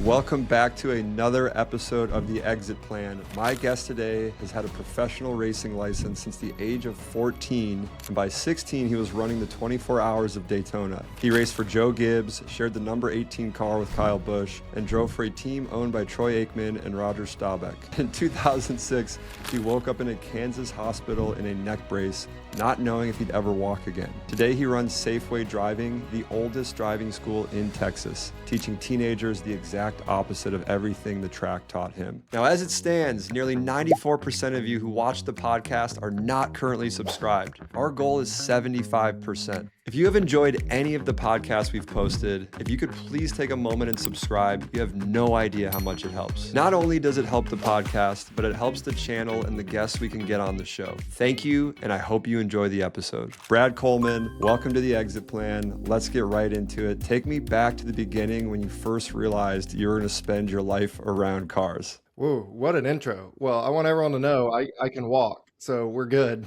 Welcome back to another episode of The Exit Plan. My guest today has had a professional racing license since the age of 14, and by 16 he was running the 24 Hours of Daytona. He raced for Joe Gibbs, shared the number 18 car with Kyle Busch, and drove for a team owned by Troy Aikman and Roger Staubach. In 2006, he woke up in a Kansas hospital in a neck brace, not knowing if he'd ever walk again. Today he runs Safeway Driving, the oldest driving school in Texas, teaching teenagers the exact opposite of everything the track taught him. Now, as it stands, nearly 94% of you who watch the podcast are not currently subscribed. Our goal is 75%. If you have enjoyed any of the podcasts we've posted, if you could please take a moment and subscribe, you have no idea how much it helps. Not only does it help the podcast, but it helps the channel and the guests we can get on the show. Thank you, and I hope you enjoy the episode. Brad Coleman, welcome to The Exit Plan. Let's get right into it. Take me back to the beginning when you first realized you were going to spend your life around cars. Whoa, what an intro. Well, I want everyone to know I can walk, so we're good.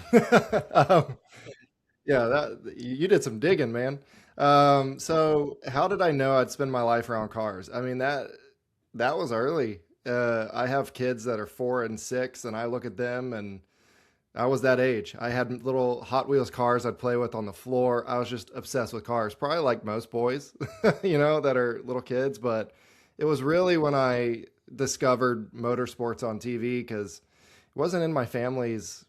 Yeah, you did some digging, man. So how did I know I'd spend my life around cars? I mean, that was early. I have kids that are 4 and 6, and I look at them, and I was that age. I had little Hot Wheels cars I'd play with on the floor. I was just obsessed with cars, probably like most boys, that are little kids. But it was really when I discovered motorsports on TV, because it wasn't in my family's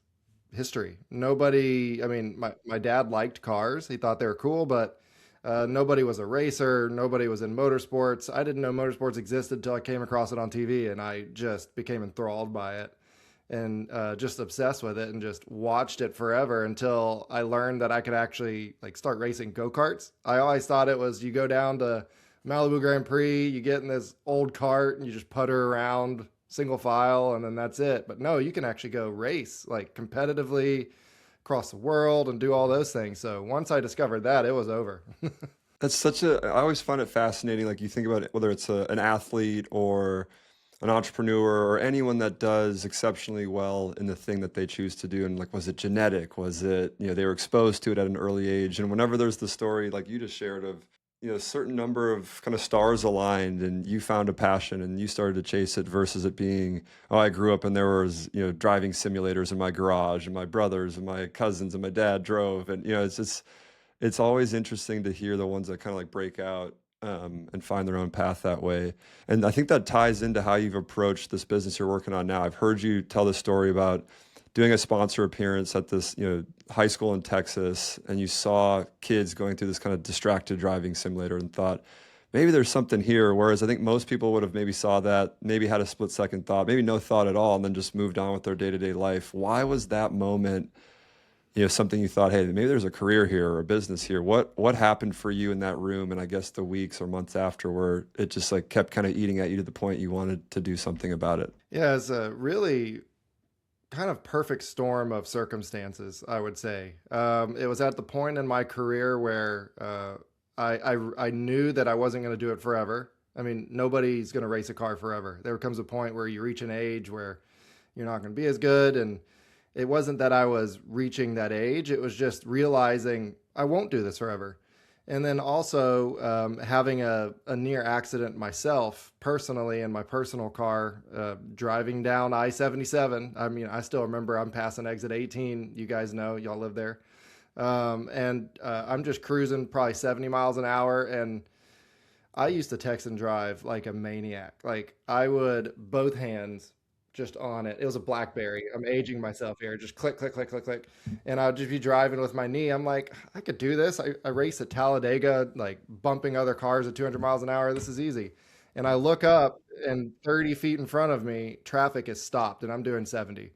history. Nobody, I mean, my dad liked cars. He thought they were cool, but nobody was a racer. Nobody was in motorsports. I didn't know motorsports existed until I came across it on TV, and I just became enthralled by it and just obsessed with it and just watched it forever until I learned that I could actually start racing go-karts. I always thought it was you go down to Malibu Grand Prix, you get in this old cart and you just putter around single file, and then that's it. But no, you can actually go race competitively across the world and do all those things. So once I discovered that, it was over. I always find it fascinating. Like, you think about it, whether it's an athlete or an entrepreneur or anyone that does exceptionally well in the thing that they choose to do. And was it genetic? Was it, they were exposed to it at an early age? And whenever there's the story like you just shared of, a certain number of kind of stars aligned and you found a passion and you started to chase it versus it being, oh, I grew up and there was, driving simulators in my garage and my brothers and my cousins and my dad drove. And, it's always interesting to hear the ones that kind of break out and find their own path that way. And I think that ties into how you've approached this business you're working on now. I've heard you tell the story about doing a sponsor appearance at this, high school in Texas, and you saw kids going through this kind of distracted driving simulator and thought, maybe there's something here. Whereas I think most people would have maybe saw that, maybe had a split second thought, maybe no thought at all, and then just moved on with their day-to-day life. Why was that moment, something you thought, hey, maybe there's a career here or a business here? What happened for you in that room? And I guess the weeks or months after where it just kept kind of eating at you to the point you wanted to do something about it? Yeah, it's a really kind of perfect storm of circumstances, I would say. It was at the point in my career where I knew that I wasn't going to do it forever. I mean, nobody's going to race a car forever. There comes a point where you reach an age where you're not going to be as good. And it wasn't that I was reaching that age. It was just realizing I won't do this forever. And then also having a near accident myself personally in my personal car, driving down I-77. I mean, I still remember I'm passing exit 18. You guys know, y'all live there. And I'm just cruising probably 70 miles an hour. And I used to text and drive like a maniac. I would both hands just on it. It was a BlackBerry. I'm aging myself here. Just click, click, click, click, click. And I'll just be driving with my knee. I'm like, I could do this. I race at Talladega, bumping other cars at 200 miles an hour. This is easy. And I look up and 30 feet in front of me, traffic is stopped and I'm doing 70.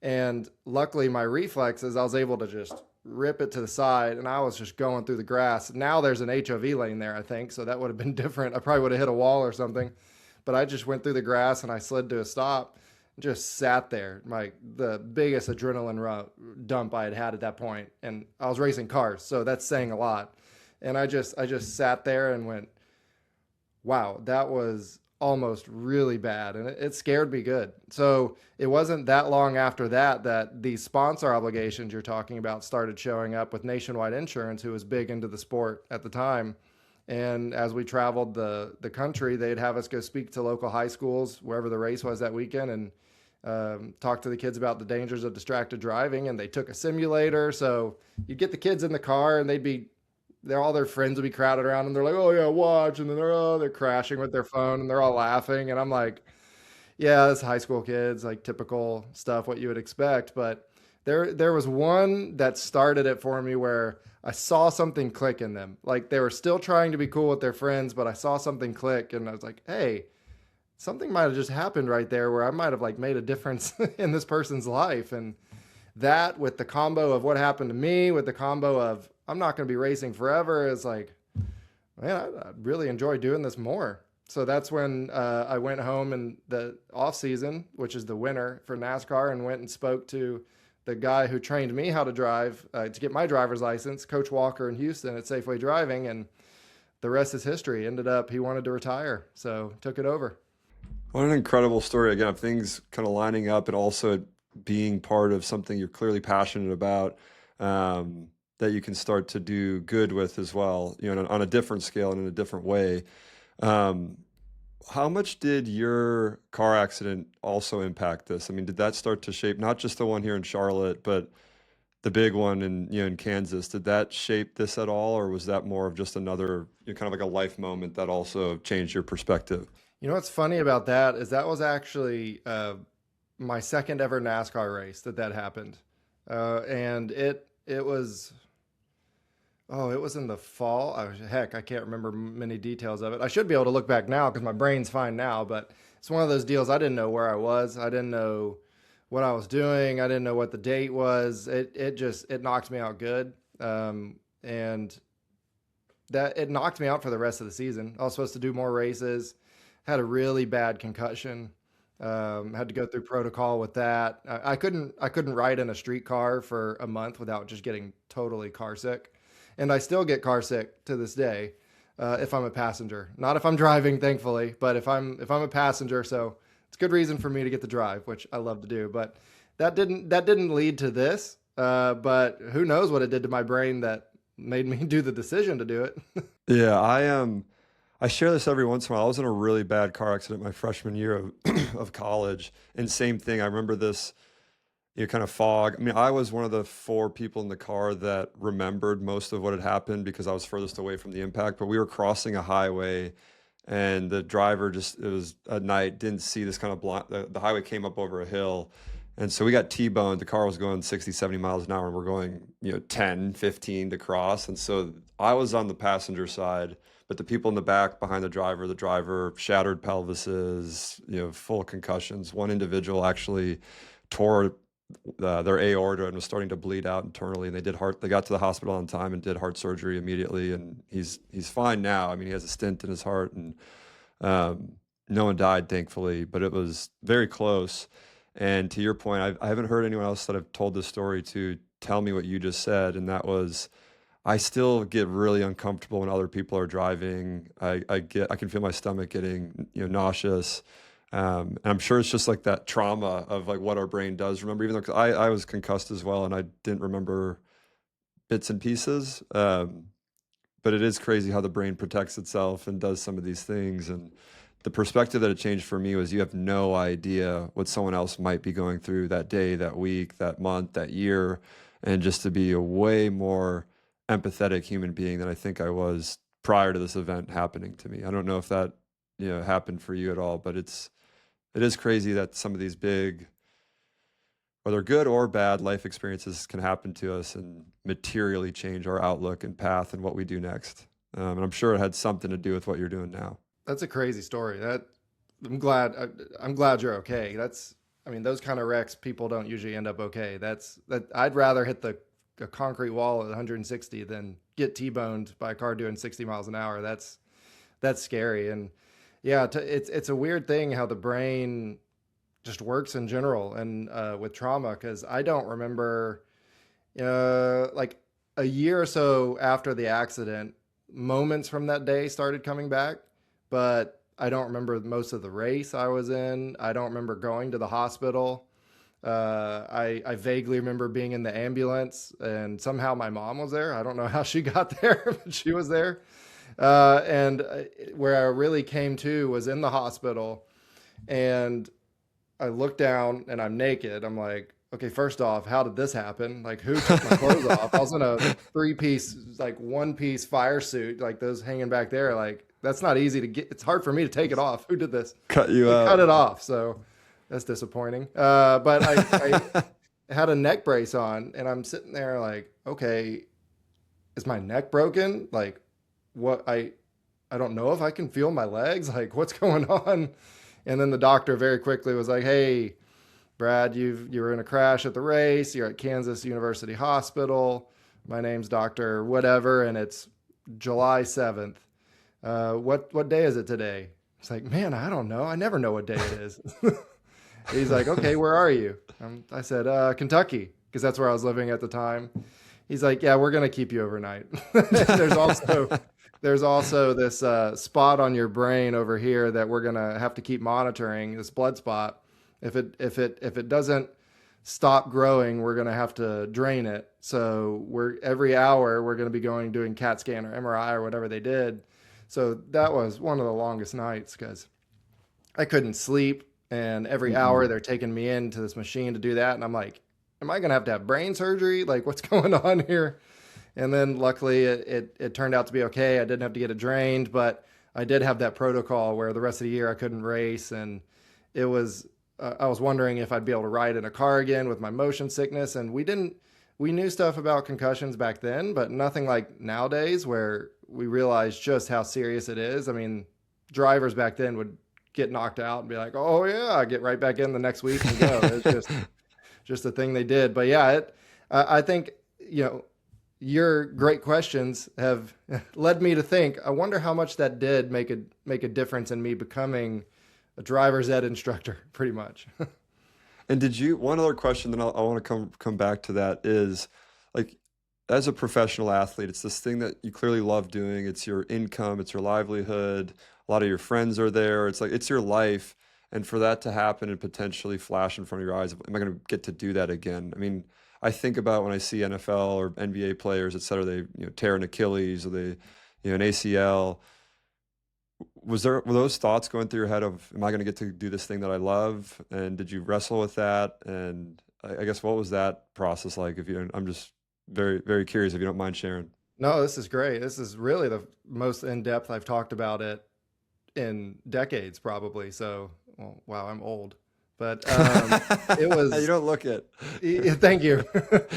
And luckily my reflexes, I was able to just rip it to the side and I was just going through the grass. Now there's an HOV lane there, I think. So that would have been different. I probably would have hit a wall or something, but I just went through the grass and I slid to a stop. Just sat there, the biggest adrenaline dump I had at that point. And I was racing cars, so that's saying a lot. And I just sat there and went, wow, that was almost really bad. And it scared me good. So it wasn't that long after that these sponsor obligations you're talking about started showing up with Nationwide Insurance, who was big into the sport at the time. And as we traveled the country, they'd have us go speak to local high schools wherever the race was that weekend, and talk to the kids about the dangers of distracted driving. And they took a simulator, so you'd get the kids in the car, and all their friends would be crowded around, and they're like, "Oh yeah, watch," and then they're crashing with their phone, and they're all laughing, and I'm like, "Yeah, it's high school kids, like typical stuff, what you would expect." But there was one that started it for me where I saw something click in them. Like they were still trying to be cool with their friends, but I saw something click, and I was like, "Hey, something might have just happened right there where I might have like made a difference in this person's life." And that, with the combo of what happened to me, with the combo of I'm not going to be racing forever, is like, man, I really enjoy doing this more. So that's when I went home in the off season, which is the winter for NASCAR, and went and spoke to the guy who trained me how to drive to get my driver's license, Coach Walker in Houston at Safeway Driving, and the rest is history. Ended up he wanted to retire, so took it over. What an incredible story again of things kind of lining up and also it being part of something you're clearly passionate about, that you can start to do good with as well, on a different scale and in a different way. Um, how much did your car accident also impact this? I mean, did that start to shape not just the one here in Charlotte, but the big one in Kansas? Did that shape this at all, or was that more of just another, kind of like a life moment that also changed your perspective? You know what's funny about that is that was actually my second ever NASCAR race that happened, and it was, oh, it was in the fall. Heck, I can't remember many details of it. I should be able to look back now because my brain's fine now, but it's one of those deals. I didn't know where I was. I didn't know what I was doing. I didn't know what the date was. It knocked me out good. And that it knocked me out for the rest of the season. I was supposed to do more races, had a really bad concussion. Had to go through protocol with that. I couldn't ride in a street car for a month without just getting totally car sick, and I still get car sick to this day if I'm a passenger. Not if I'm driving, thankfully, but if I'm a passenger. So it's a good reason for me to get the drive, which I love to do. But that didn't lead to this. But who knows what it did to my brain that made me do the decision to do it. Yeah, I share this every once in a while. I was in a really bad car accident my freshman year of of college, and same thing. I remember this, kind of fog. I mean, I was one of the four people in the car that remembered most of what had happened because I was furthest away from the impact. But we were crossing a highway, and the driver it was at night, didn't see this kind of blind. The highway came up over a hill, and so we got T-boned. The car was going 60, 70 miles an hour, and we're going, 10, 15 to cross. And so I was on the passenger side, but the people in the back behind the driver, shattered pelvises, full concussions. One individual actually tore their aorta and was starting to bleed out internally, and they got to the hospital on time and did heart surgery immediately, and he's fine now. I mean, he has a stent in his heart, and no one died, thankfully, but it was very close. And to your point, I haven't heard anyone else that I've told this story to tell me what you just said, and that was, I still get really uncomfortable when other people are driving. I can feel my stomach getting, nauseous. And I'm sure it's just like that trauma of like what our brain does remember, even though 'cause I was concussed as well and I didn't remember bits and pieces. But it is crazy how the brain protects itself and does some of these things. And the perspective that it changed for me was you have no idea what someone else might be going through that day, that week, that month, that year. And just to be a way more empathetic human being than I think I was prior to this event happening to me. I don't know if that, happened for you at all, but it is crazy that some of these big, whether good or bad life experiences can happen to us and materially change our outlook and path and what we do next. And I'm sure it had something to do with what you're doing now. That's a crazy story. I'm glad you're okay. I mean, those kind of wrecks, people don't usually end up okay. I'd rather hit a concrete wall at 160 than get T-boned by a car doing 60 miles an hour. That's scary. And yeah, it's a weird thing how the brain just works in general, and with trauma, because I don't remember like a year or so after the accident, moments from that day started coming back, but I don't remember most of the race I was in. I don't remember going to the hospital. I vaguely remember being in the ambulance, and somehow my mom was there. I don't know how she got there, but she was there. And where I really came to was in the hospital, and I look down and I'm naked. I'm like, okay, first off, how did this happen? Like, who took my clothes off? I was in a three-piece, like one-piece fire suit, like those hanging back there. Like, that's not easy to get. It's hard for me to take it off. Who did this? Cut you They cut out. it off, so that's disappointing. But I had a neck brace on, and I'm sitting there like, okay, is my neck broken? Like, what? I don't know if I can feel my legs. Like, what's going on? And then the doctor very quickly was like, "Hey, Brad, you were in a crash at the race. You're at Kansas University Hospital. My name's Doctor whatever, and it's July 7th. What day is it today?" It's like, man, I don't know. I never know what day it is. He's like, okay, where are you? I said, Kentucky, because that's where I was living at the time. He's like, yeah, we're gonna keep you overnight. there's also there's also this spot on your brain over here that we're gonna have to keep monitoring. This blood spot. If it doesn't stop growing, we're gonna have to drain it. So we're every hour we're gonna be going doing CAT scan or MRI or whatever they did. So that was one of the longest nights because I couldn't sleep. And every hour Mm-mm. they're taking me into this machine to do that. And I'm like, am I going to have brain surgery? Like, what's going on here? And then luckily it turned out to be okay. I didn't have to get it drained, but I did have that protocol where the rest of the year I couldn't race. And it was, I was wondering if I'd be able to ride in a car again with my motion sickness. And we knew stuff about concussions back then, but nothing like nowadays where we realize just how serious it is. I mean, drivers back then would get knocked out and be like, "Oh yeah, get right back in the next week and go." It's just a thing they did. But yeah, I think your great questions have led me to think. I wonder how much that did make a difference in me becoming a driver's ed instructor, pretty much. And did you, one other question, then I want to come back to that is like, as a professional athlete, it's this thing that you clearly love doing. It's your income, it's your livelihood. A lot of your friends are there. It's like it's your life. And for that to happen and potentially flash in front of your eyes, am I going to get to do that again? I mean, I think about when I see NFL or NBA players, et cetera, they tear an Achilles or they an ACL. Were those thoughts going through your head of, am I going to get to do this thing that I love? And did you wrestle with that? And I guess what was that process like? If you, I'm just very, very curious if you don't mind sharing. No, this is great. This is really the most in depth I've talked about it in decades, probably. So, well, wow, I'm old, but it You was. don't look it. Thank you.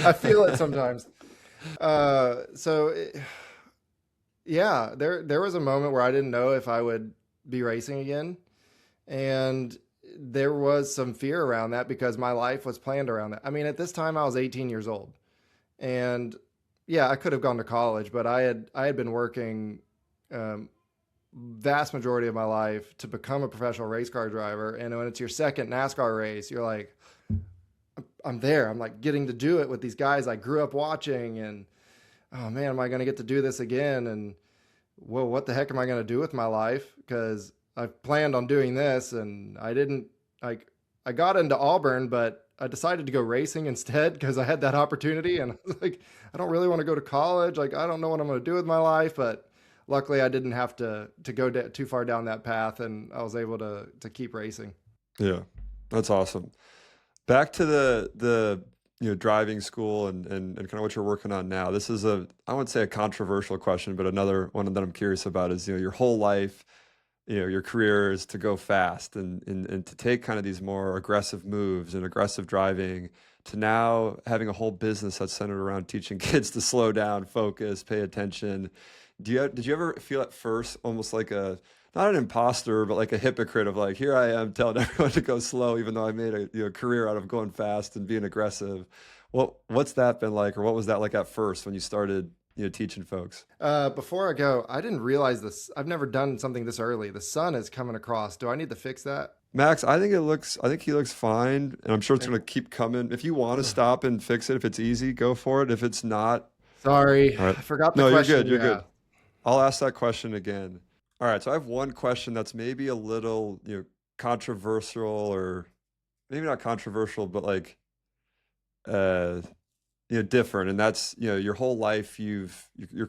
I feel it sometimes. So yeah, there was a moment where I didn't know if I would be racing again, and there was some fear around that because my life was planned around that. I mean, at this time I was 18 years old, and yeah, I could have gone to college, but I had been working um, vast majority of my life to become a professional race car driver, and when it's your second NASCAR race, you're like, I'm there. I'm like getting to do it with these guys I grew up watching, and oh man, am I going to get to do this again? And well, what the heck am I going to do with my life? Because I planned on doing this, and I didn't. Like, I got into Auburn, but I decided to go racing instead because I had that opportunity, and I was like, I don't really want to go to college. Like, I don't know what I'm going to do with my life, but luckily I didn't have to go too far down that path, and I was able to keep racing. Yeah, that's awesome. Back to the driving school and kind of what you're working on now. This is a, I wouldn't say a controversial question, but another one that I'm curious about is your whole life, your career is to go fast and to take kind of these more aggressive moves and aggressive driving to now having a whole business that's centered around teaching kids to slow down, focus, pay attention. Did you ever feel at first almost like a, not an imposter, but like a hypocrite of like, here I am telling everyone to go slow, even though I made a career out of going fast and being aggressive. What's that been like, or what was that like at first when you started, teaching folks? Before I go, I didn't realize this. I've never done something this early. The sun is coming across. Do I need to fix that? Max, I think he looks fine, and I'm sure it's gonna keep coming. If you want to stop and fix it, if it's easy, go for it. If it's not, Sorry, all right. I forgot the No, you're question good. you You're good. asked. I'll ask that question again. All right, so I have one question that's maybe a little, controversial or maybe not controversial, but like, uh, different. And that's, your whole life, your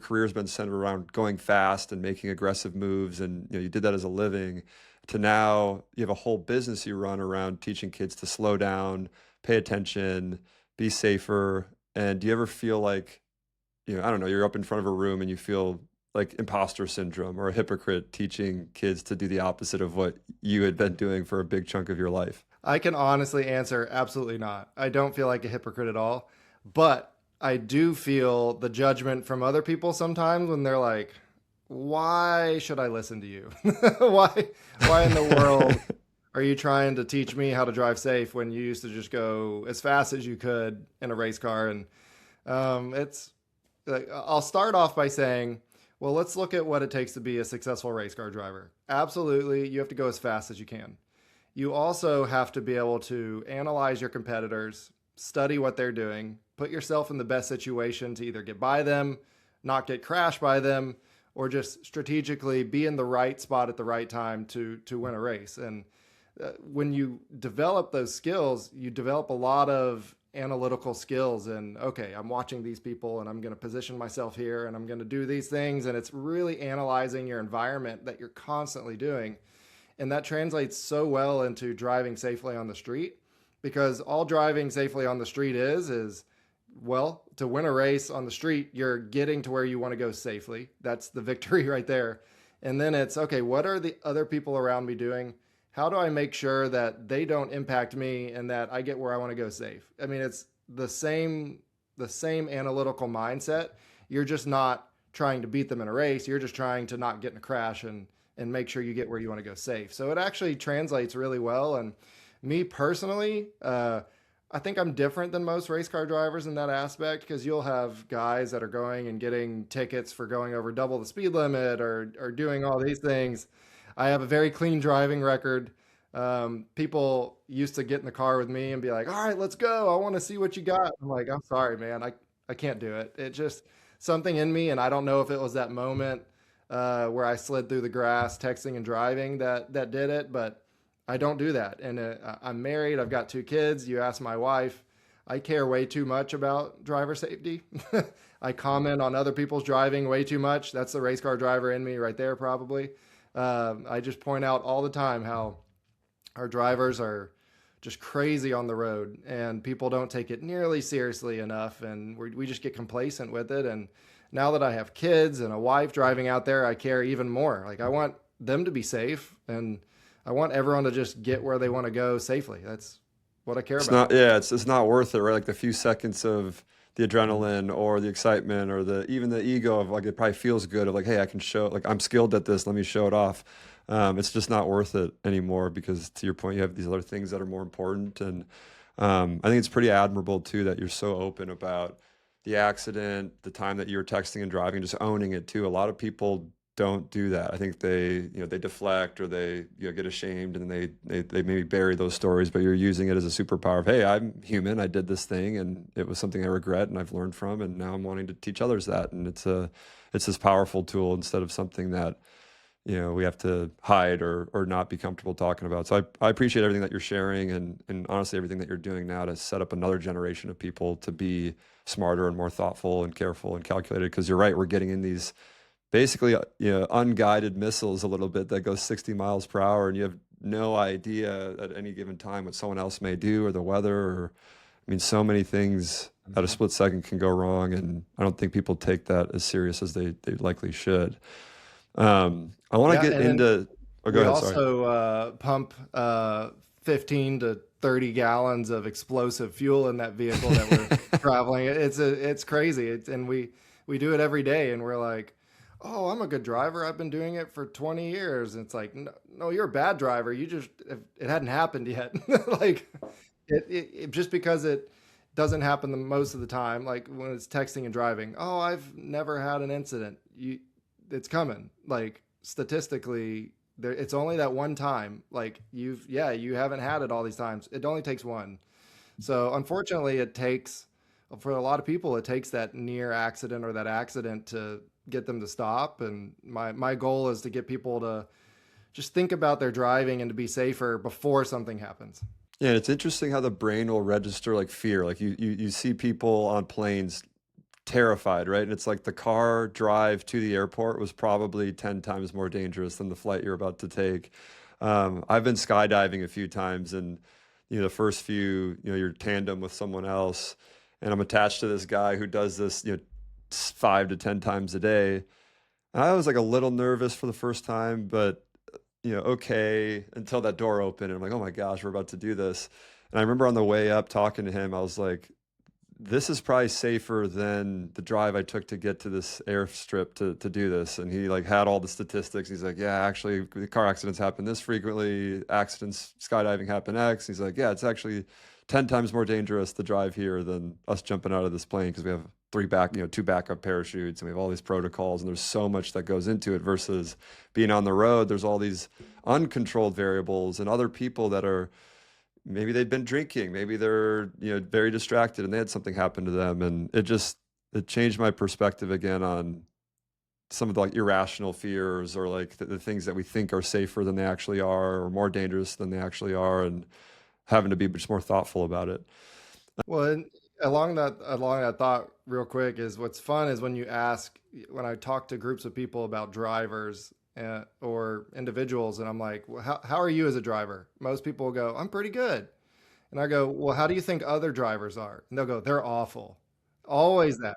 career's been centered around going fast and making aggressive moves. And, you did that as a living to now you have a whole business you run around teaching kids to slow down, pay attention, be safer. And do you ever feel like, I don't know, you're up in front of a room and you feel like imposter syndrome or a hypocrite teaching kids to do the opposite of what you had been doing for a big chunk of your life? I can honestly answer absolutely not. I don't feel like a hypocrite at all, but I do feel the judgment from other people sometimes when they're like, "Why should I listen to you? Why in the world are you trying to teach me how to drive safe when you used to just go as fast as you could in a race car?" And it's like, I'll start off by saying, well, let's look at what it takes to be a successful race car driver. Absolutely, you have to go as fast as you can. You also have to be able to analyze your competitors, study what they're doing, put yourself in the best situation to either get by them, not get crashed by them, or just strategically be in the right spot at the right time to win a race. And when you develop those skills, you develop a lot of analytical skills. And okay, I'm watching these people and I'm going to position myself here and I'm going to do these things. And it's really analyzing your environment that you're constantly doing. And that translates so well into driving safely on the street, because all driving safely on the street is, well, to win a race on the street, you're getting to where you want to go safely. That's the victory right there. And then it's, okay, what are the other people around me doing? How do I make sure that they don't impact me and that I get where I want to go safe? I mean, it's the same analytical mindset. You're just not trying to beat them in a race. You're just trying to not get in a crash and make sure you get where you want to go safe. So it actually translates really well. And me personally, I think I'm different than most race car drivers in that aspect, because you'll have guys that are going and getting tickets for going over double the speed limit or doing all these things. I have a very clean driving record. People used to get in the car with me and be like, all right, let's go. I want to see what you got. I'm like, I'm sorry, man. I can't do it. It just something in me. And I don't know if it was that moment where I slid through the grass, texting and driving that did it, but I don't do that. And I'm married. I've got two kids. You ask my wife, I care way too much about driver safety. I comment on other people's driving way too much. That's the race car driver in me right there, probably. I just point out all the time how our drivers are just crazy on the road and people don't take it nearly seriously enough. And we just get complacent with it. And now that I have kids and a wife driving out there, I care even more. Like, I want them to be safe and I want everyone to just get where they want to go safely. That's what I care It's about. not, yeah, it's not worth it, right? Like the few seconds of the adrenaline or the excitement or even the ego of like it probably feels good of like, hey, I can show like I'm skilled at this. Let me show it off. It's just not worth it anymore because to your point, you have these other things that are more important. And I think it's pretty admirable too that you're so open about the accident, the time that you were texting and driving, just owning it too. A lot of people don't do that. I think they deflect or they get ashamed and they maybe bury those stories, but you're using it as a superpower of, hey, I'm human. I did this thing and it was something I regret and I've learned from, and now I'm wanting to teach others that. And it's this powerful tool instead of something that, we have to hide or not be comfortable talking about. So I appreciate everything that you're sharing and honestly everything that you're doing now to set up another generation of people to be smarter and more thoughtful and careful and calculated. Because you're right, we're getting in these basically unguided missiles a little bit that goes 60 miles per hour, and you have no idea at any given time what someone else may do or the weather or I mean so many things at a Mhm. split second can go wrong, and I don't think people take that as serious as they likely should. I want to Yeah, get and then into oh, go we ahead, sorry. also pump 15 to 30 gallons of explosive fuel in that vehicle that we're traveling. It's crazy. And we do it every day, and we're like, oh, I'm a good driver. I've been doing it for 20 years. And it's like, no, no, you're a bad driver. It hadn't happened yet. Like just because it doesn't happen the most of the time, like when it's texting and driving. Oh, I've never had an incident. It's coming. Like statistically, it's only that one time. Like you haven't had it all these times. It only takes one. So unfortunately, it takes for a lot of people, it takes that near accident or that accident to get them to stop. And my goal is to get people to just think about their driving and to be safer before something happens. Yeah, it's interesting how the brain will register like fear. Like you see people on planes terrified, right? And it's like the car drive to the airport was probably 10 times more dangerous than the flight you're about to take. I've been skydiving a few times, and the first few, you're tandem with someone else, and I'm attached to this guy who does this, 5 to 10 times a day. And I was like a little nervous for the first time, but okay, until that door opened, and I'm like, oh my gosh, we're about to do this. And I remember on the way up talking to him, I was like, this is probably safer than the drive I took to get to this airstrip to do this. And he like had all the statistics. He's like, yeah, actually, the car accidents happen this frequently. Accidents, skydiving happen X. He's like, yeah, it's actually 10 times more dangerous to drive here than us jumping out of this plane because we have two backup parachutes and we have all these protocols and there's so much that goes into it versus being on the road. There's all these uncontrolled variables and other people that are maybe they've been drinking, maybe they're, very distracted and they had something happen to them. And it changed my perspective again on some of the like irrational fears or like the things that we think are safer than they actually are or more dangerous than they actually are and having to be just more thoughtful about it. Well, and along that thought, real quick, is what's fun is when I talk to groups of people about drivers or individuals, and I'm like, well, how are you as a driver? Most people will go, I'm pretty good. And I go, well, how do you think other drivers are? And they'll go, they're awful. Always that.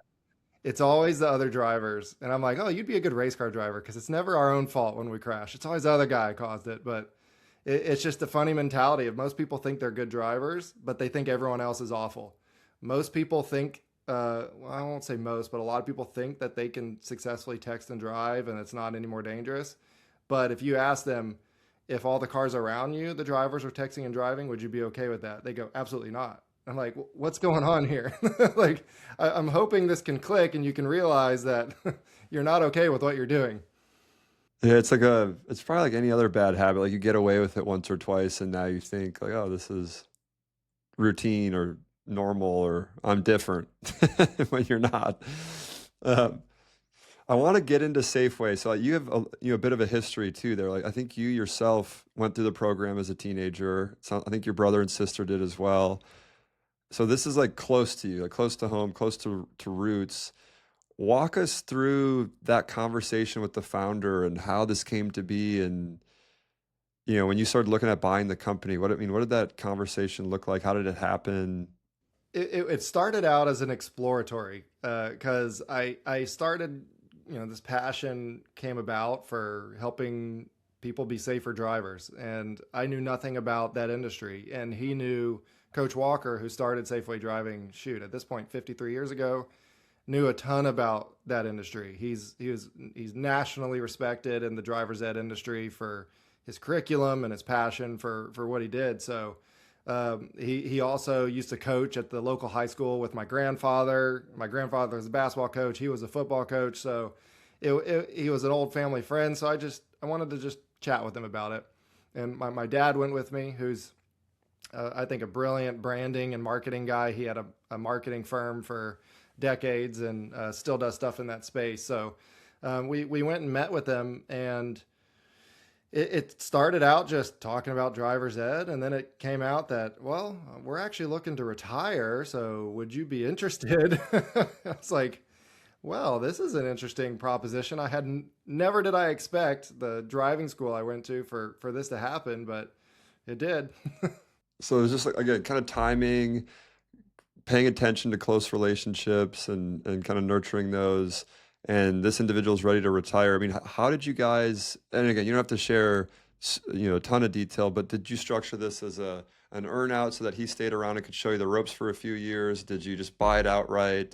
It's always the other drivers. And I'm like, oh, you'd be a good race car driver because it's never our own fault when we crash. It's always the other guy caused it. But it's just a funny mentality of most people think they're good drivers, but they think everyone else is awful. Most people think, well, I won't say most, but a lot of people think that they can successfully text and drive and it's not any more dangerous. But if you ask them if all the cars around you, the drivers are texting and driving, would you be okay with that? They go, absolutely not. I'm like, what's going on here? Like, I'm hoping this can click and you can realize that you're not okay with what you're doing. Yeah, it's probably like any other bad habit. Like you get away with it once or twice and now you think like, oh, this is routine or normal or I'm different when you're not. Um, I want to get into Safeway. So like, you have a bit of a history too there. Like I think you yourself went through the program as a teenager. So I think your brother and sister did as well. So this is like close to you, like close to home, close to roots. Walk us through that conversation with the founder and how this came to be and when you started looking at buying the company, what did that conversation look like? How did it happen? It started out as an exploratory because I started, this passion came about for helping people be safer drivers. And I knew nothing about that industry. And he knew Coach Walker, who started Safeway Driving, shoot, at this point, 53 years ago, knew a ton about that industry. He's nationally respected in the driver's ed industry for his curriculum and his passion for what he did. So he also used to coach at the local high school with my grandfather. My grandfather was a basketball coach. He was a football coach. So he was an old family friend. So I wanted to just chat with him about it. And my dad went with me, who's I think a brilliant branding and marketing guy. He had a marketing firm for decades and still does stuff in that space. So we went and met with them, and it started out just talking about driver's ed, and then it came out that, well, we're actually looking to retire, so would you be interested? I was like, well, this is an interesting proposition. Never did I expect the driving school I went to for this to happen, but it did. So it was just like again, kind of timing, paying attention to close relationships and kind of nurturing those. And this individual's ready to retire. I mean, how did you guys, and again, you don't have to share, a ton of detail, but did you structure this as an earn out so that he stayed around and could show you the ropes for a few years? Did you just buy it outright?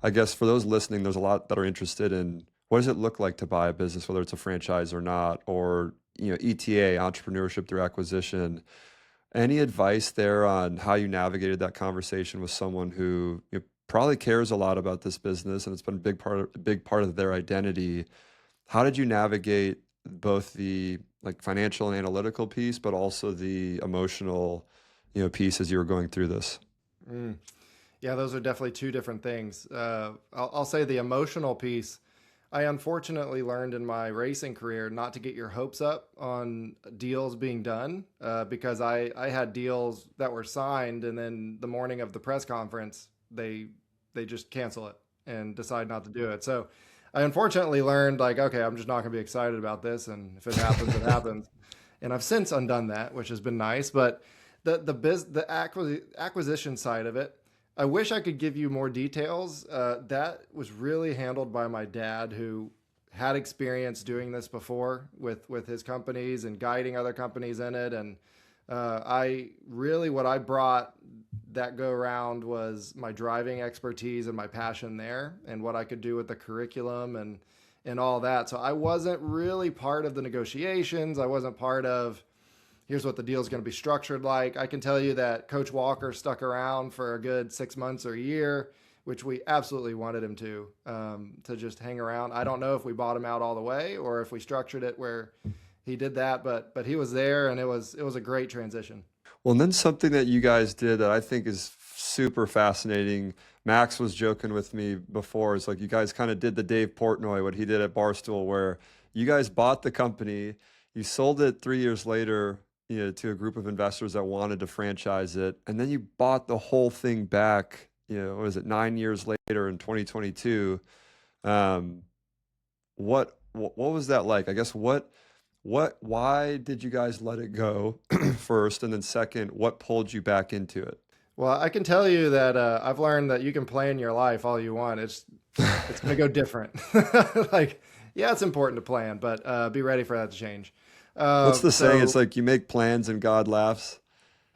I guess for those listening, there's a lot that are interested in what does it look like to buy a business, whether it's a franchise or not, or, ETA, entrepreneurship through acquisition. Any advice there on how you navigated that conversation with someone who probably cares a lot about this business and it's been a big part of their identity? How did you navigate both the like financial and analytical piece, but also the emotional, piece as you were going through this? Mm. Yeah, those are definitely two different things. I'll say the emotional piece. I unfortunately learned in my racing career not to get your hopes up on deals being done because I had deals that were signed, and then the morning of the press conference, they just cancel it and decide not to do it. So I unfortunately learned like, okay, I'm just not going to be excited about this, and if it happens, it happens. And I've since undone that, which has been nice. But the acquisition side of it, I wish I could give you more details. That was really handled by my dad, who had experience doing this before with his companies and guiding other companies in it. And I really, what I brought that go around was my driving expertise and my passion there, and what I could do with the curriculum and all that. So I wasn't really part of the negotiations. I wasn't part of, here's what the deal is going to be structured like. I can tell you that Coach Walker stuck around for a good 6 months or a year, which we absolutely wanted him to just hang around. I don't know if we bought him out all the way or if we structured it where he did that, but he was there, and it was a great transition. Well, and then something that you guys did that I think is super fascinating. Max was joking with me before. It's like you guys kind of did the Dave Portnoy, what he did at Barstool, where you guys bought the company, you sold it 3 years later, to a group of investors that wanted to franchise it, and then you bought the whole thing back. What was it, 9 years later in 2022? Um, what was that like? I guess why did you guys let it go first, and then second, what pulled you back into it? Well, I can tell you that I've learned that you can plan your life all you want. It's going to go different. Like, yeah, it's important to plan, but be ready for that to change. What's the saying? It's So like you make plans and God laughs.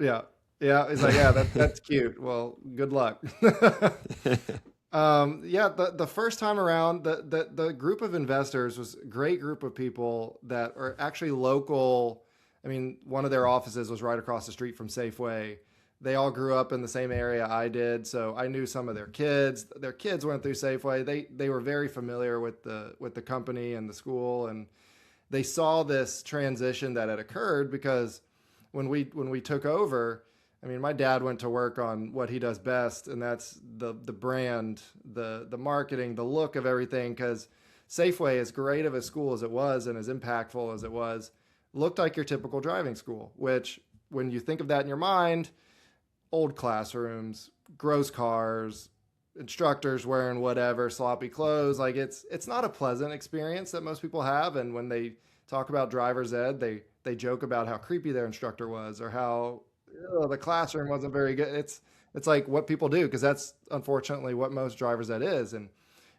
yeah, yeah, it's like, yeah, that's cute. Well, good luck. Yeah, the first time around, the group of investors was a great group of people that are actually local. I mean, one of their offices was right across the street from Safeway. They all grew up in the same area I did, so I knew some of their kids. Their kids went through Safeway. They were very familiar with the company and the school, and they saw this transition that had occurred because when we took over, I mean, my dad went to work on what he does best, and that's the brand, the marketing, the look of everything. Because Safeway, as great of a school as it was and as impactful as it was, looked like your typical driving school. Which, when you think of that in your mind, old classrooms, gross cars, instructors wearing whatever sloppy clothes, like it's not a pleasant experience that most people have. And when they talk about driver's ed, they joke about how creepy their instructor was, or how the classroom wasn't very good. It's like what people do, because that's unfortunately what most driver's ed is. And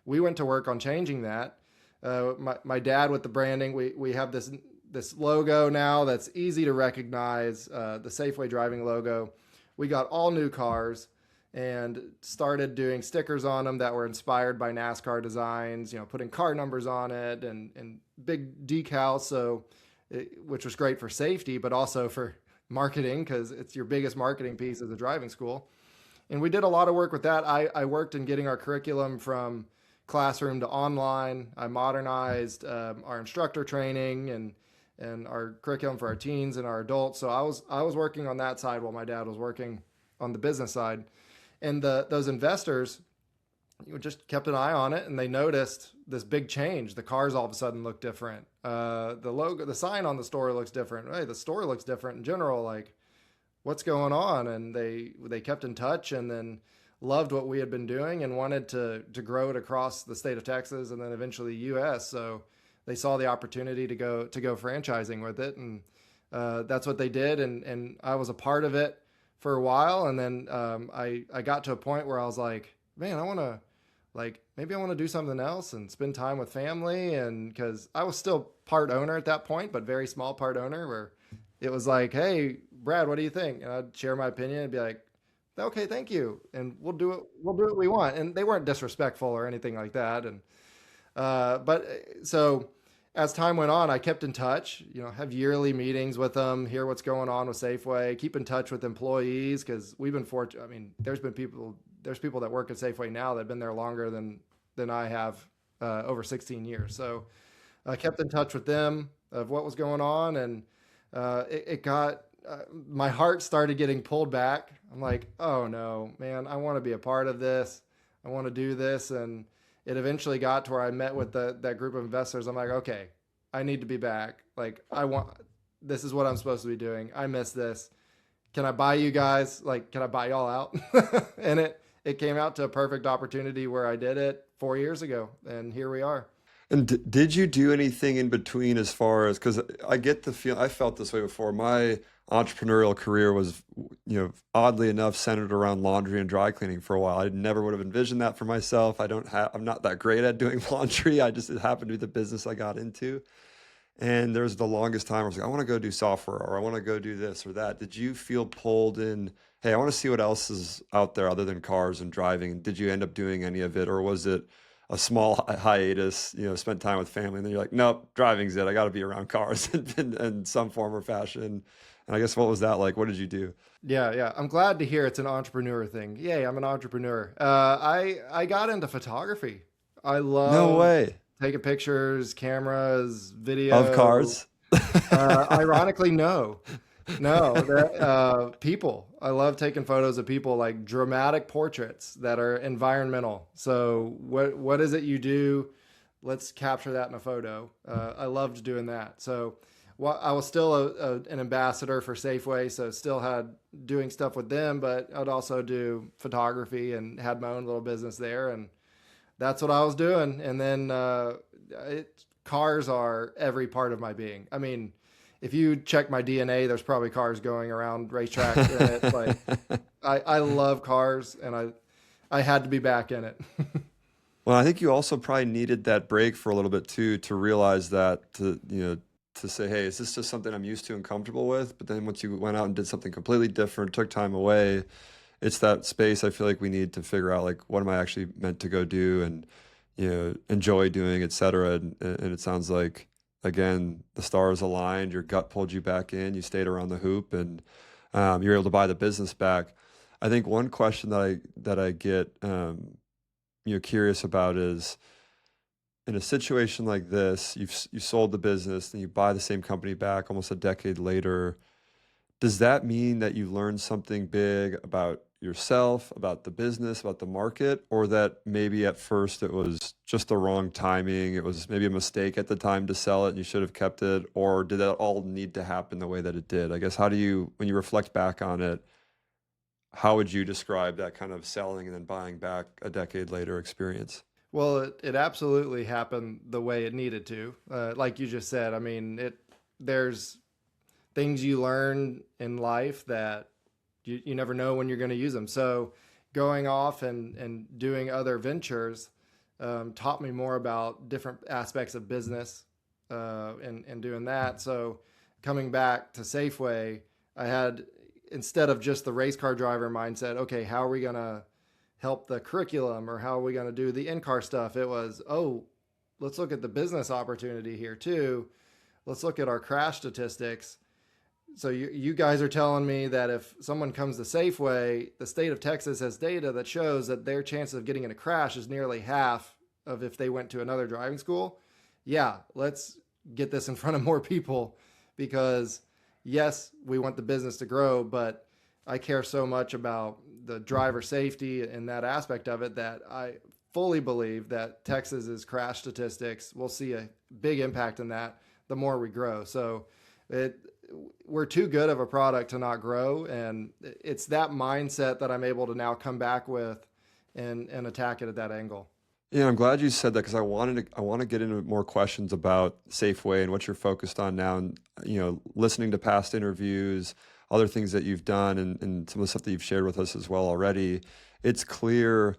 we went to work on changing that. My dad, with the branding, we have this logo now that's easy to recognize, the Safeway Driving logo. We got all new cars and started doing stickers on them that were inspired by NASCAR designs, putting car numbers on it, and big decals. So, which was great for safety, but also for marketing, because it's your biggest marketing piece as a driving school. And we did a lot of work with that. I worked in getting our curriculum from classroom to online. I modernized our instructor training and our curriculum for our teens and our adults. So I was working on that side while my dad was working on the business side. And those investors, just kept an eye on it, and they noticed this big change. The cars all of a sudden look different. The logo, the sign on the store looks different. Hey, the store looks different in general. Like, what's going on? And they kept in touch, and then loved what we had been doing and wanted to grow it across the state of Texas and then eventually U.S. So they saw the opportunity to go franchising with it, and that's what they did. And I was a part of it for a while, and then I got to a point where I was like, man, I want to, like, maybe I want to do something else and spend time with family. And because I was still part owner at that point, but very small part owner, where it was like, hey, Brad, what do you think? And I'd share my opinion and be like, okay, thank you. And we'll do what we want. And they weren't disrespectful or anything like that. And, but so as time went on, I kept in touch, have yearly meetings with them, hear what's going on with Safeway, keep in touch with employees. Cause we've been fortunate. I mean, there's people that work at Safeway now that have been there longer than I have, over 16 years. So I kept in touch with them of what was going on. And it got, my heart started getting pulled back. I'm like, oh no, man, I want to be a part of this. I want to do this. And it eventually got to where I met with that group of investors. I'm like, okay, I need to be back. Like, this is what I'm supposed to be doing. I miss this. Can I buy you guys? Like, can I buy y'all out? And it came out to a perfect opportunity where I did it 4 years ago, and here we are. And did you do anything in between as far as, because I get the feel, I felt this way before. My entrepreneurial career was, oddly enough, centered around laundry and dry cleaning for a while. I never would have envisioned that for myself. I'm not that great at doing laundry. It happened to be the business I got into. And there's the longest time I was like, I want to go do software or I want to go do this or that. Did you feel pulled in? Hey, I want to see what else is out there other than cars and driving. Did you end up doing any of it, or was it a small hiatus? Spent time with family, and then you're like, nope, driving's it. I got to be around cars in some form or fashion. And I guess what was that like? What did you do? Yeah, yeah. I'm glad to hear it's an entrepreneur thing. Yay, I'm an entrepreneur. I got into photography. I No love way. taking pictures, cameras, Of video. cars. Ironically, no, no. People. I love taking photos of people, like dramatic portraits that are environmental. So, what is it you do? Let's capture that in a photo. I loved doing that. So, I was still an ambassador for Safeway, so still had doing stuff with them, but I'd also do photography and had my own little business there, and that's what I was doing. And then cars are every part of my being. I mean, if you check my DNA, there's probably cars going around racetracks, and it's like I love cars, and I had to be back in it. Well, I think you also probably needed that break for a little bit too, to realize that, to say, hey, is this just something I'm used to and comfortable with? But then once you went out and did something completely different, took time away, it's that space I feel like we need to figure out, like, what am I actually meant to go do and, enjoy doing, et cetera. And it sounds like, again, the stars aligned, your gut pulled you back in, you stayed around the hoop, and you're able to buy the business back. I think one question that I get, curious about is, in a situation like this, you sold the business and you buy the same company back almost a decade later. Does that mean that you learned something big about yourself, about the business, about the market, or that maybe at first it was just the wrong timing? It was maybe a mistake at the time to sell it and you should have kept it, or did that all need to happen the way that it did? I guess, when you reflect back on it, how would you describe that kind of selling and then buying back a decade later experience? Well, it absolutely happened the way it needed to. Like you just said, I mean, there's things you learn in life that you never know when you're going to use them. So going off and doing other ventures taught me more about different aspects of business and doing that. So coming back to Safeway, I had, instead of just the race car driver mindset, okay, how are we going to help the curriculum, or how are we going to do the in-car stuff? It was, oh, let's look at the business opportunity here too. Let's look at our crash statistics. So you guys are telling me that if someone comes to Safeway, the state of Texas has data that shows that their chance of getting in a crash is nearly half of if they went to another driving school. Yeah, let's get this in front of more people, because yes, we want the business to grow, but I care so much about the driver safety and that aspect of it that I fully believe that Texas's crash statistics will see a big impact in that the more we grow. So we're too good of a product to not grow, and it's that mindset that I'm able to now come back with and attack it at that angle. Yeah, I'm glad you said that, because I want to get into more questions about Safeway and what you're focused on now, and listening to past interviews, other things that you've done, and some of the stuff that you've shared with us as well already. It's clear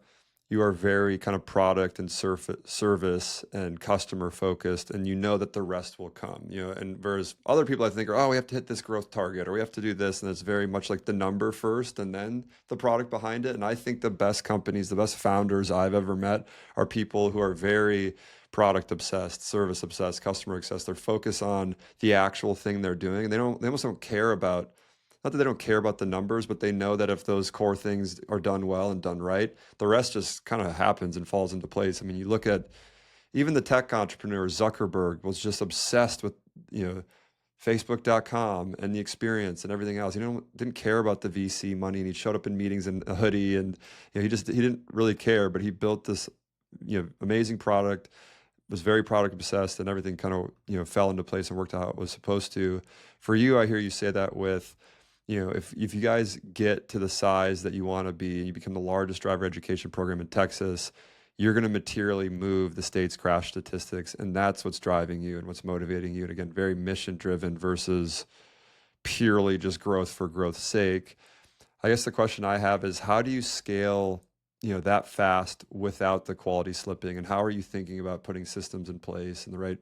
you are very kind of product and service and customer focused, and that the rest will come. And whereas other people, I think, are, oh, we have to hit this growth target, or we have to do this, and it's very much like the number first and then the product behind it. And I think the best companies, the best founders I've ever met are people who are very product obsessed, service obsessed, customer obsessed. They're focused on the actual thing they're doing, and they almost don't care about, not that they don't care about the numbers, but they know that if those core things are done well and done right, the rest just kind of happens and falls into place. I mean, you look at even the tech entrepreneur, Zuckerberg was just obsessed with, Facebook.com and the experience and everything else. Didn't care about the VC money, and he showed up in meetings in a hoodie, and he didn't really care, but he built this amazing product, was very product obsessed, and everything kind of, fell into place and worked out how it was supposed to. For you, I hear you say that with, if you guys get to the size that you want to be and you become the largest driver education program in Texas, you're going to materially move the state's crash statistics. And that's what's driving you and what's motivating you. And again, very mission driven versus purely just growth for growth's sake. I guess the question I have is, how do you scale, that fast without the quality slipping? And how are you thinking about putting systems in place and the right,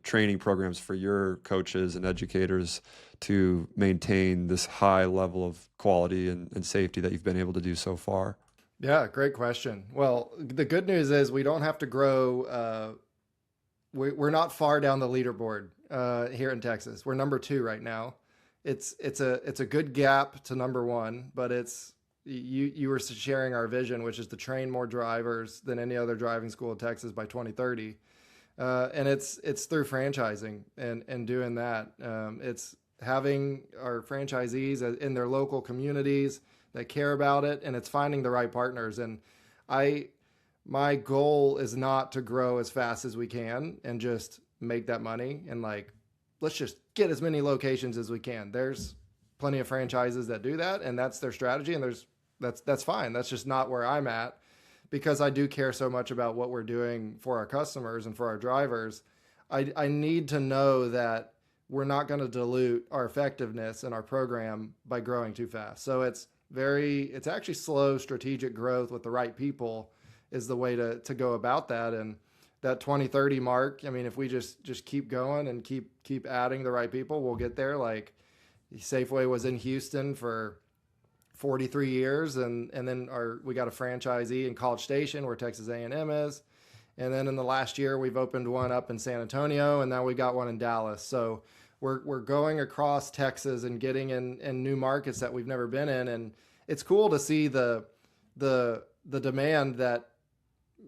training programs for your coaches and educators to maintain this high level of quality and safety that you've been able to do so far? Yeah, great question. Well, the good news is we don't have to grow. We're not far down the leaderboard here in Texas. We're number 2 right now. It's a good gap to number 1, but you were sharing our vision, which is to train more drivers than any other driving school in Texas by 2030. And it's through franchising and doing that. It's having our franchisees in their local communities that care about it, and it's finding the right partners. And my goal is not to grow as fast as we can and just make that money and let's just get as many locations as we can. There's plenty of franchises that do that, and that's their strategy, and that's fine. That's just not where I'm at, because I do care so much about what we're doing for our customers and for our drivers. I need to know that we're not going to dilute our effectiveness in our program by growing too fast. So it's actually slow strategic growth with the right people is the way to go about that. And that 2030 mark, I mean, if we just keep going and keep adding the right people, we'll get there. Like Safeway was in Houston for 43 years, and then we got a franchisee in College Station where Texas A&M is. And then in the last year, we've opened one up in San Antonio, and now we got one in Dallas. So we're going across Texas and getting in new markets that we've never been in. And it's cool to see the demand that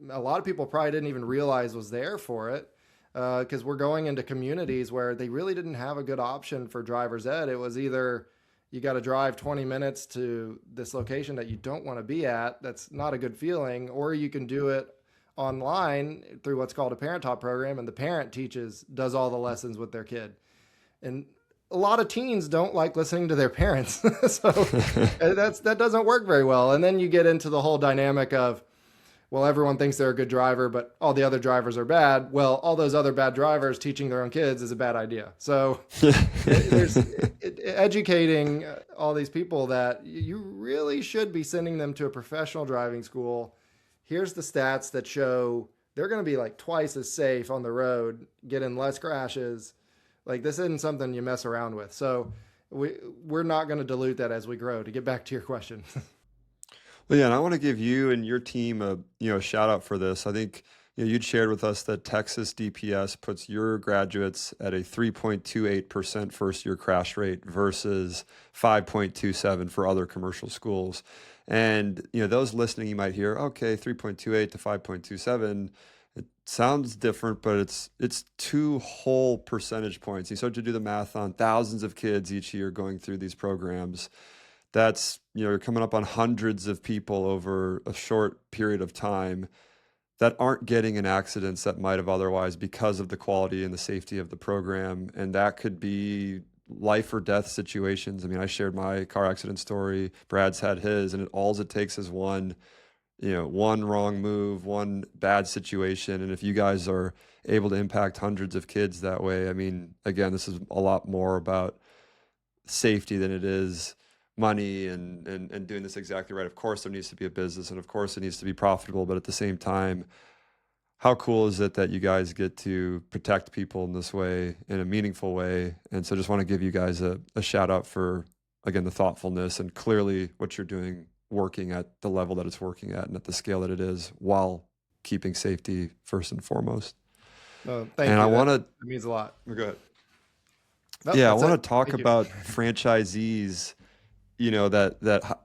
a lot of people probably didn't even realize was there for it, because we're going into communities where they really didn't have a good option for driver's ed. It was either you got to drive 20 minutes to this location that you don't want to be at. That's not a good feeling. Or you can do it online through what's called a parent taught program, and the parent does all the lessons with their kid. And a lot of teens don't like listening to their parents. So that doesn't work very well. And then you get into the whole dynamic of, well, everyone thinks they're a good driver, but all the other drivers are bad. Well, all those other bad drivers teaching their own kids is a bad idea. So there's educating all these people that you really should be sending them to a professional driving school. Here's the stats that show they're going to be like twice as safe on the road, get in less crashes. Like, this isn't something you mess around with. So we're not going to dilute that as we grow, to get back to your question. Well, yeah, and I want to give you and your team a shout out for this. I think you'd shared with us that Texas DPS puts your graduates at a 3.28% first year crash rate versus 5.27 for other commercial schools. And those listening, you might hear, okay, 3.28 to 5.27. It sounds different, but it's 2 whole percentage points. You start to do the math on thousands of kids each year going through these programs. That's, you're coming up on hundreds of people over a short period of time that aren't getting in accidents that might have otherwise, because of the quality and the safety of the program. And that could be life or death situations. I mean, I shared my car accident story. Brad's had his, and all it takes is one wrong move, one bad situation. And if you guys are able to impact hundreds of kids that way, I mean, again, this is a lot more about safety than it is money and doing this exactly right. Of course, there needs to be a business, and of course it needs to be profitable, but at the same time, how cool is it that you guys get to protect people in this way, in a meaningful way? And so just want to give you guys a shout out for, again, the thoughtfulness and clearly what you're doing, working at the level that it's working at and at the scale that it is, while keeping safety first and foremost. Thank and you. I want to, That means a lot. go ahead. Nope, Yeah, I that's want it. to talk Thank you. about franchisees, that